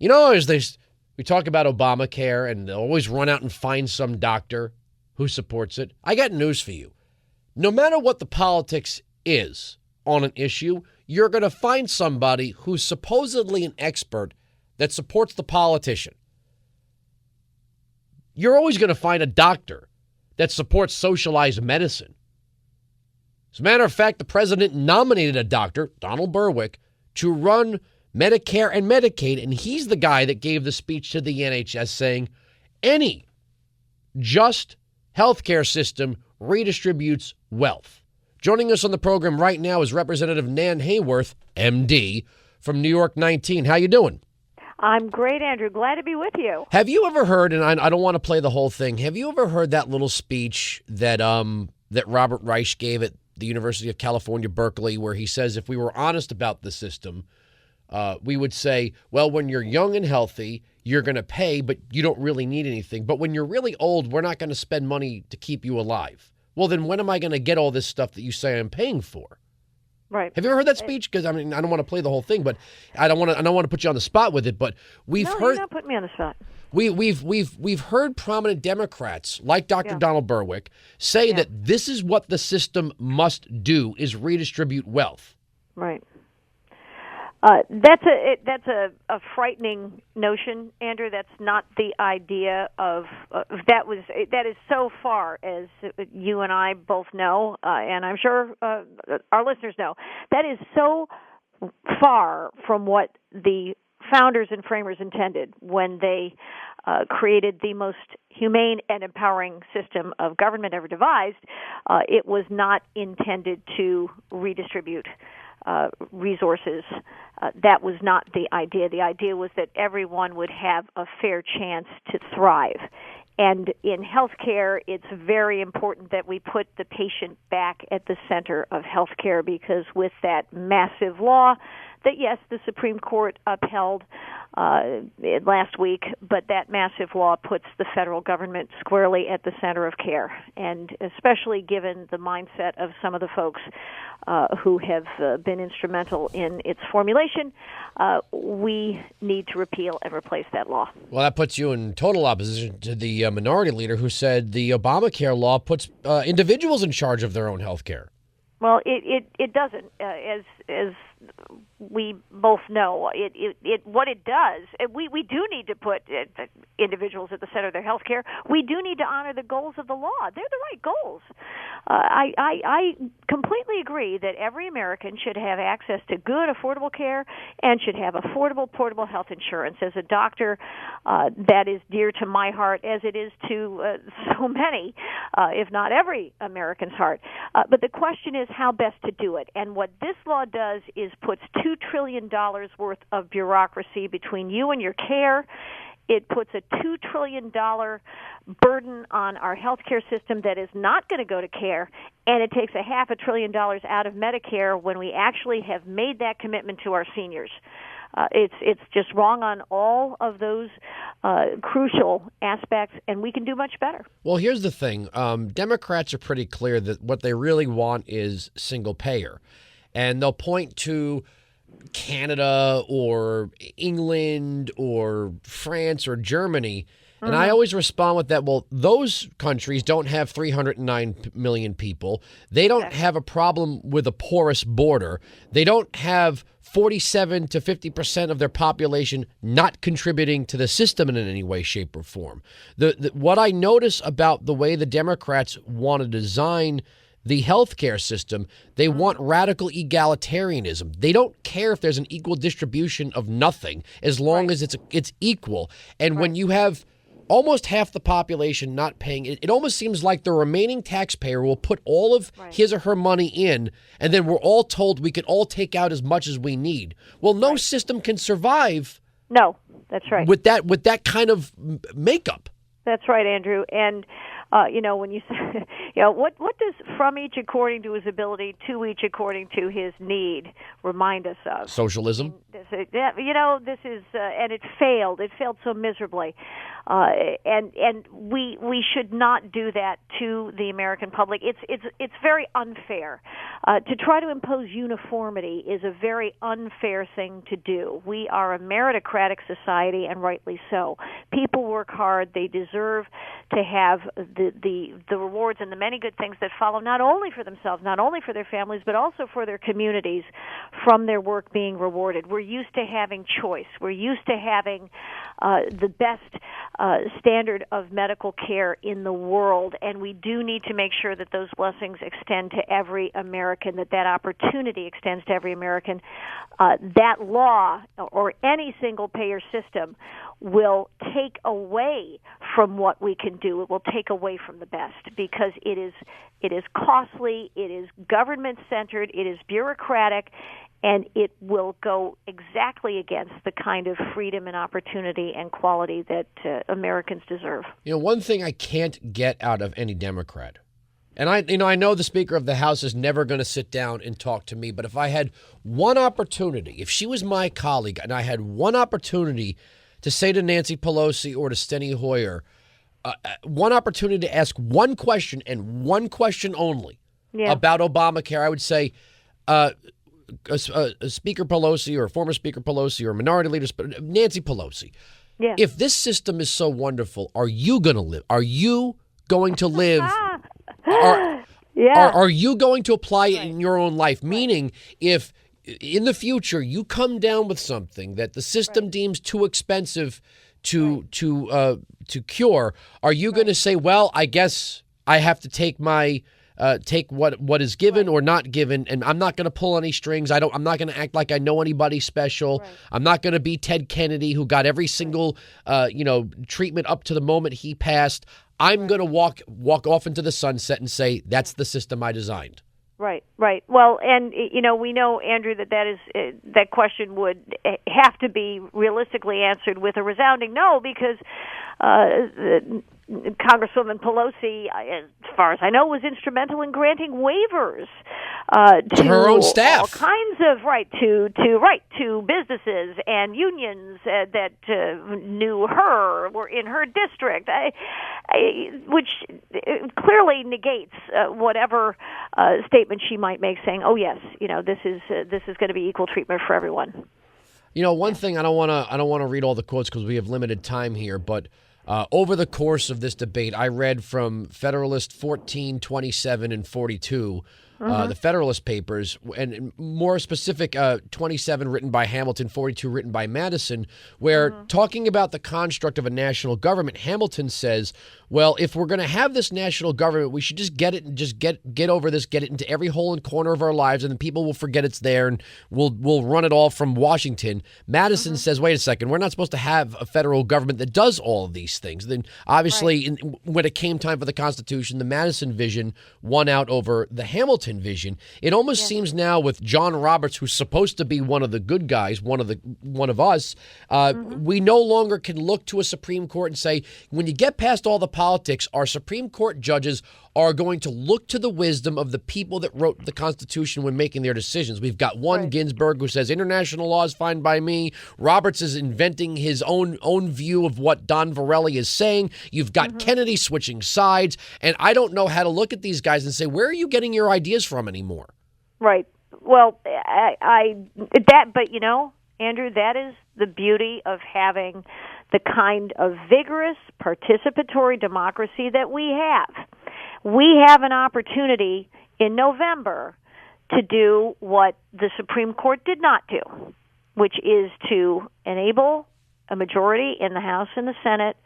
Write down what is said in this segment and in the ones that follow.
You know, we talk about Obamacare, and they'll always run out and find some doctor who supports it. I got news for you. No matter what the politics is on an issue, you're going to find somebody who's supposedly an expert that supports the politician. You're always going to find a doctor that supports socialized medicine. As a matter of fact, the president nominated a doctor, Donald Berwick, to run Medicare and Medicaid, and he's the guy that gave the speech to the NHS saying any just healthcare system redistributes wealth. Joining us on the program right now is Representative Nan Hayworth, MD, from New York 19. How you doing? I'm great, Andrew. Glad to be with you. Have you ever heard, and I don't want to play the whole thing, have you ever heard that little speech that that Robert Reich gave at the University of California, Berkeley, where he says if we were honest about the system, we would say, well, when you're young and healthy, you're going to pay, but you don't really need anything. But when you're really old, we're not going to spend money to keep you alive. Well, then when am I going to get all this stuff that you say I'm paying for? Right. Have you ever heard that speech? Because I mean, I don't want to play the whole thing, but I don't want to put you on the spot with it. But we've heard. You're not putting me on the spot. We've heard prominent Democrats like Dr. Donald Berwick say that this is what the system must do: is redistribute wealth. Right. That's a frightening notion, Andrew. That's not the idea of that is so far, as you and I both know, and I'm sure our listeners know, that is so far from what the founders and framers intended when they created the most humane and empowering system of government ever devised. It was not intended to redistribute resources. That was not the idea. The idea was that everyone would have a fair chance to thrive. And in healthcare, it's very important that we put the patient back at the center of healthcare, because with that massive law that, yes, the Supreme Court upheld last week, but that massive law puts the federal government squarely at the center of care, and especially given the mindset of some of the folks who have been instrumental in its formulation, we need to repeal and replace that law. Well, that puts you in total opposition to the minority leader who said the Obamacare law puts individuals in charge of their own health care. Well, it doesn't, as we both know. What it does, we do need to put individuals at the center of their health care. We do need to honor the goals of the law. They're the right goals. I completely agree that every American should have access to good, affordable care and should have affordable, portable health insurance. As a doctor, that is dear to my heart, as it is to so many, if not every American's heart. But the question is how best to do it. And what this law does is puts $2 trillion worth of bureaucracy between you and your care. It puts a $2 trillion burden on our healthcare system that is not going to go to care, and it takes $500 billion out of Medicare when we actually have made that commitment to our seniors. It's just wrong on all of those crucial aspects, and we can do much better. Well, here's the thing. Democrats are pretty clear that what they really want is single payer. And they'll point to Canada or England or France or Germany. And I always respond with that, well, those countries don't have 309 million people. They don't have a problem with a porous border. They don't have 47 to 50% of their population not contributing to the system in any way, shape, or form. What I notice about the way the Democrats want to design the healthcare system, they want radical egalitarianism. They don't care if there's an equal distribution of nothing as long as it's equal. And when you have almost half the population not paying, it almost seems like the remaining taxpayer will put all of his or her money in, and then we're all told we can all take out as much as we need. Well, no system can survive. No, that's right. With that kind of makeup. That's right, Andrew. And when you What does from each according to his ability, to each according to his need remind us of? Socialism. This is, and it failed. It failed so miserably, and we should not do that to the American public. It's very unfair. To try to impose uniformity is a very unfair thing to do. We are a meritocratic society, and rightly so. People work hard. They deserve to have the rewards and the many good things that follow, not only for themselves, not only for their families, but also for their communities from their work being rewarded. We're used to having choice. We're used to having the best standard of medical care in the world, and we do need to make sure that those blessings extend to every American, that opportunity extends to every American. That law or any single-payer system will take away from what we can do. It will take away from the best because it is costly, it is government-centered, it is bureaucratic, and it will go exactly against the kind of freedom and opportunity and quality that Americans deserve. One thing I can't get out of any Democrat, and I know the Speaker of the House is never going to sit down and talk to me, but if I had one opportunity, if she was my colleague and I had one opportunity to say to Nancy Pelosi or to Steny Hoyer, one opportunity to ask one question and one question only about Obamacare, I would say, Speaker Pelosi or former Speaker Pelosi or Minority Leader Nancy Pelosi, if this system is so wonderful, are you going to live? Are you going to live? Are you going to apply it in your own life? Meaning, if in the future you come down with something that the system deems too expensive to cure, are you going to say, well, I guess I have to take my take what is given or not given, and I'm not going to pull any strings. I'm not going to act like I know anybody special. I'm not going to be Ted Kennedy, who got every single treatment up to the moment he passed. I'm going to walk off into the sunset and say that's the system I designed. Right. Well, and we know, Andrew, that question would have to be realistically answered with a resounding no, because Congresswoman Pelosi, as far as I know, was instrumental in granting waivers to her own staff, all kinds of to businesses and unions that knew her, were in her district, which clearly negates whatever statement she might make, saying, "Oh yes, this is going to be equal treatment for everyone." One thing, I don't want to read all the quotes because we have limited time here, but over the course of this debate, I read from Federalist 14, 27, and 42, the Federalist Papers, and more specific, 27 written by Hamilton, 42 written by Madison, where talking about the construct of a national government, Hamilton says, well, if we're going to have this national government, we should just get it and just get over this, get it into every hole and corner of our lives, and then people will forget it's there, and we'll run it all from Washington. Madison says, wait a second, we're not supposed to have a federal government that does all of these things. Then, obviously, when it came time for the Constitution, the Madison vision won out over the Hamilton vision. It almost seems now with John Roberts, who's supposed to be one of the good guys, one of us, we no longer can look to a Supreme Court and say, when you get past all the politics, our Supreme Court judges are going to look to the wisdom of the people that wrote the Constitution when making their decisions. We've got one Ginsburg who says international law is fine by me. Roberts is inventing his own view of what Don Verrilli is saying. You've got Kennedy switching sides, and I don't know how to look at these guys and say, where are you getting your ideas from anymore? Right. Well, Andrew, that is the beauty of having the kind of vigorous participatory democracy that we have. We have an opportunity in November to do what the Supreme Court did not do, which is to enable a majority in the House and the Senate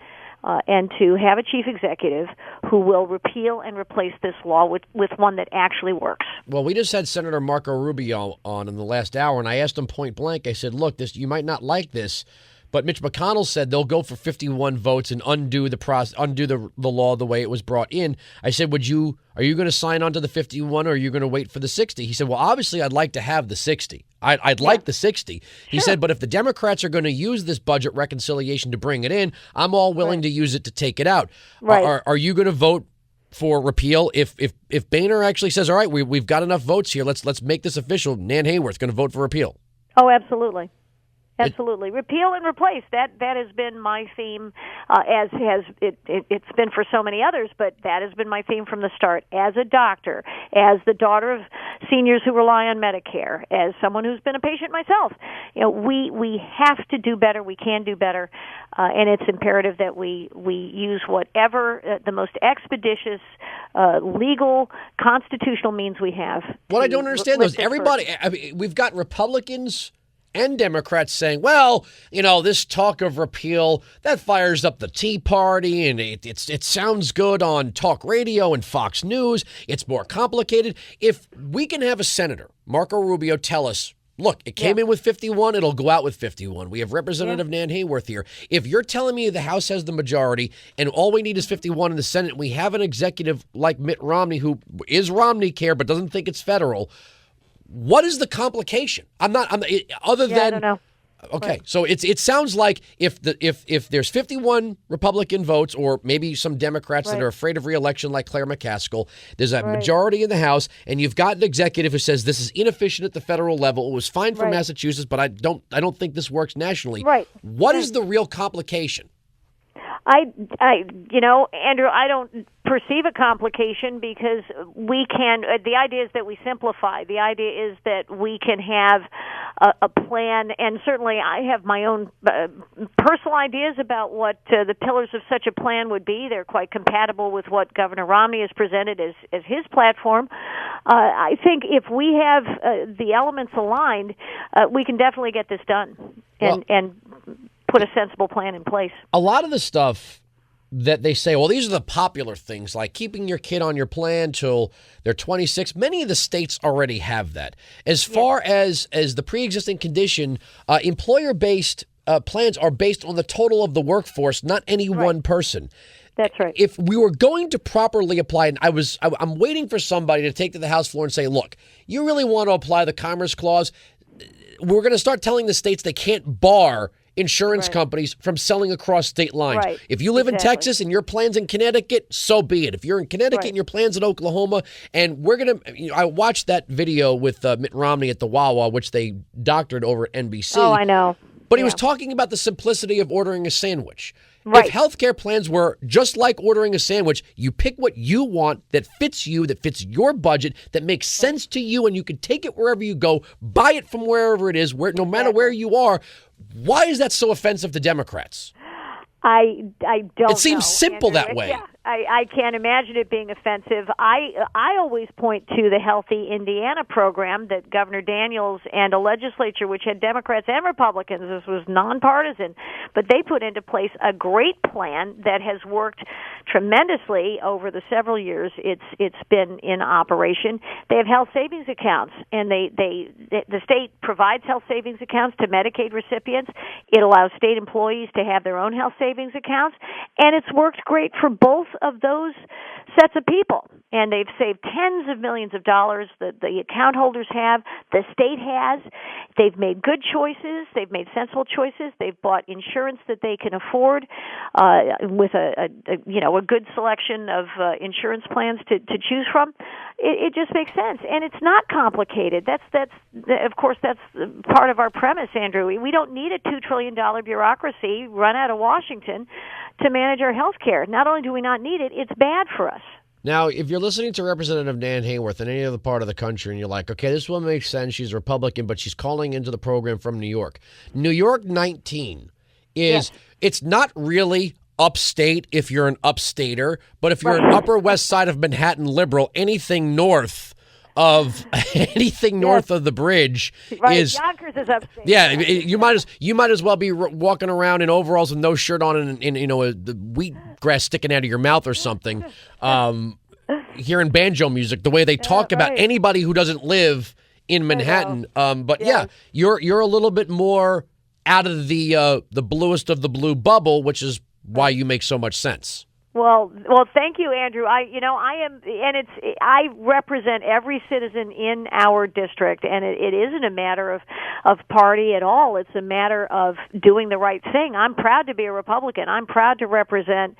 and to have a chief executive who will repeal and replace this law with one that actually works. Well, we just had Senator Marco Rubio on in the last hour, and I asked him point blank, I said, look, you might not like this, but Mitch McConnell said they'll go for 51 votes and undo the law the way it was brought in. I said, are you going to sign on to the 51 or are you going to wait for the 60? He said, well, obviously I'd like to have the 60. I'd like the 60. He said, but if the Democrats are going to use this budget reconciliation to bring it in, I'm all willing to use it to take it out. Right. Are you going to vote for repeal if Boehner actually says, all right, we've got enough votes here. Let's make this official. Nan Hayworth's going to vote for repeal. Oh, absolutely. Absolutely. Repeal and replace. That has been my theme, as has it's been for so many others, but that has been my theme from the start. As a doctor, as the daughter of seniors who rely on Medicare, as someone who's been a patient myself, we have to do better. We can do better, and it's imperative that we use whatever the most expeditious, legal, constitutional means we have. What I don't understand though is everybody. I mean, we've got Republicans and Democrats saying, well, this talk of repeal, that fires up the Tea Party, and it sounds good on talk radio and Fox News. It's more complicated. If we can have a senator, Marco Rubio, tell us, look, it came in with 51, it'll go out with 51. We have Representative Nan Hayworth here. If you're telling me the House has the majority and all we need is 51 in the Senate, and we have an executive like Mitt Romney who is Romney care but doesn't think it's federal, what is the complication? I don't know. Okay, right. So it sounds like if there's 51 Republican votes, or maybe some Democrats that are afraid of re-election like Claire McCaskill, there's a majority in the House, and you've got an executive who says this is inefficient at the federal level. It was fine for Massachusetts, but I don't think this works nationally. Right. What is the real complication? Andrew, I don't perceive a complication because we can, the idea is that we simplify. The idea is that we can have a plan, and certainly I have my own personal ideas about what the pillars of such a plan would be. They're quite compatible with what Governor Romney has presented as his platform. I think if we have the elements aligned, we can definitely get this done and put a sensible plan in place. A lot of the stuff that they say, well, these are the popular things, like keeping your kid on your plan till they're 26. Many of the states already have that. As far as the pre-existing condition, employer-based plans are based on the total of the workforce, not any one person. That's right. If we were going to properly apply, and I'm waiting for somebody to take to the House floor and say, look, you really want to apply the Commerce Clause, we're going to start telling the states they can't bar insurance companies from selling across state lines. Right. If you live in Texas and your plan's in Connecticut, so be it. If you're in Connecticut and your plan's in Oklahoma, and we're going to, I watched that video with Mitt Romney at the Wawa, which they doctored over at NBC. Oh, I know. But he was talking about the simplicity of ordering a sandwich. Right. If healthcare plans were just like ordering a sandwich, you pick what you want that fits you, that fits your budget, that makes sense to you, and you can take it wherever you go, buy it from wherever it is, no matter where you are. Why is that so offensive to Democrats? I don't. It seems simple that way. Yeah, I can't imagine it being offensive. I always point to the Healthy Indiana program that Governor Daniels and a legislature which had Democrats and Republicans, this was nonpartisan, but they put into place a great plan that has worked tremendously over the several years it's been in operation. They have health savings accounts, and the state provides health savings accounts to Medicaid recipients. It allows state employees to have their own health savings accounts, and it's worked great for both of those sets of people. And they've saved tens of millions of dollars. The account holders have, the state has. They've made good choices. They've made sensible choices. They've bought insurance that they can afford with a good selection of insurance plans to choose from. It just makes sense, and it's not complicated. That's of course that's part of our premise, Andrew. We don't need a $2 trillion bureaucracy run out of Washington to manage our health care. Not only do we not need it, it's bad for us. Now, if you're listening to Representative Nan Hayworth in any other part of the country and you're like, okay, this one makes sense, she's a Republican, but she's calling into the program from New York. New York 19 is, it's not really upstate if you're an upstater, but if you're an Upper West Side of Manhattan liberal, anything north of the bridge is Yonkers is upstate. Yeah, you might as well be walking around in overalls with no shirt on and the wheatgrass sticking out of your mouth or something. Hearing banjo music, the way they talk about anybody who doesn't live in Manhattan. You're a little bit more out of the bluest of the blue bubble, which is why you make so much sense. Well, thank you, Andrew. I represent every citizen in our district, and it isn't a matter of party at all. It's a matter of doing the right thing. I'm proud to be a Republican. I'm proud to represent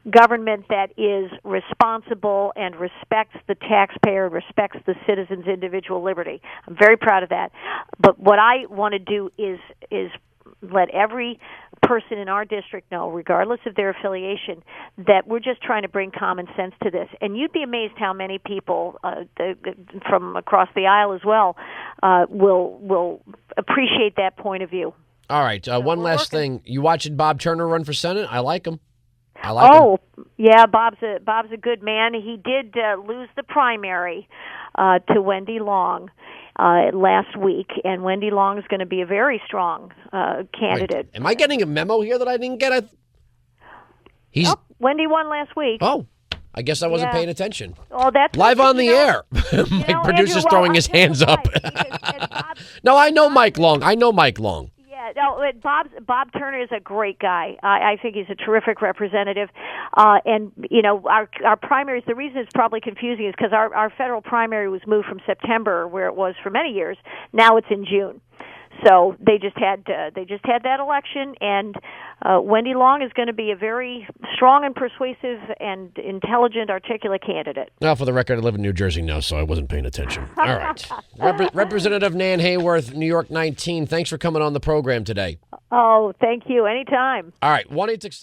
government that is responsible and respects the taxpayer, respects the citizen's individual liberty. I'm very proud of that. But what I want to do is let every person in our district know, regardless of their affiliation, that we're just trying to bring common sense to this. And you'd be amazed how many people from across the aisle as well will appreciate that point of view. All right, one last thing. You watching Bob Turner run for Senate? I like him. Yeah, Bob's a good man. He did lose the primary to Wendy Long last week, and Wendy Long is going to be a very strong candidate. Wait, am I getting a memo here that I didn't get? Wendy won last week. Oh, I guess I wasn't paying attention. Oh, that's live on the air. My producer's throwing his hands up. No, I know Mike Long. No, Bob Turner is a great guy. I think he's a terrific representative. And, our primaries, the reason it's probably confusing is because our federal primary was moved from September, where it was for many years. Now it's in June. So they just had that election, and Wendy Long is going to be a very strong and persuasive and intelligent, articulate candidate. Now, for the record, I live in New Jersey now, so I wasn't paying attention. All right. Representative Nan Hayworth, New York 19, thanks for coming on the program today. Oh, thank you. Anytime. All right, 1-866